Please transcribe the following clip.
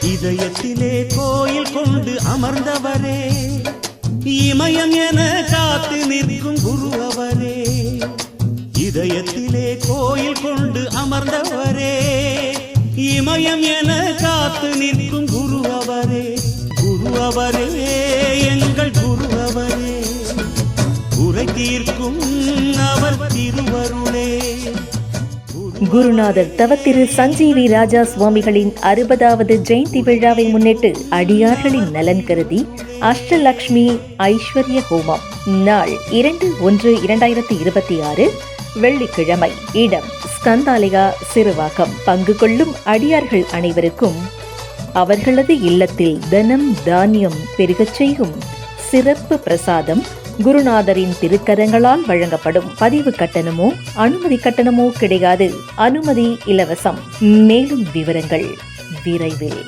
இதயத்திலே கோயில் கொண்டு அமர்ந்தவரே, இமயம் என காத்து நிற்கும் குரு அவரே. இதயத்திலே கோயில் கொண்டு அமர்ந்தவரே, இமயம் என காத்து நிற்கும் குரு அவரே. குரு அவரே, எங்கள் குரு அவரே, குறை தீர்க்கும் அவர் திருவருளே. குருநாதர் தவத்திரு சஞ்சீவி ராஜா சுவாமிகளின் 60வது ஜெயந்தி விழாவை முன்னிட்டு அடியார்களின் நலன் கருதி அஷ்டலக்ஷ்மி ஐஸ்வர்ய ஹோமம் நாள் 2/1/2026 வெள்ளிக்கிழமை. இடம் ஸ்கந்தாலயா சிறுவாக்கம். பங்கு கொள்ளும் அடியார்கள் அனைவருக்கும் அவர்களது இல்லத்தில் தனம் தானியம் பெருகச் செய்யும் சிறப்பு பிரசாதம் குருநாதரின் திருக்கரங்களால் வழங்கப்படும். பதிவு கட்டணமோ அனுமதி கட்டணமோ கிடையாது. அனுமதி இலவசம். மேலும் விவரங்கள் விரைவில்.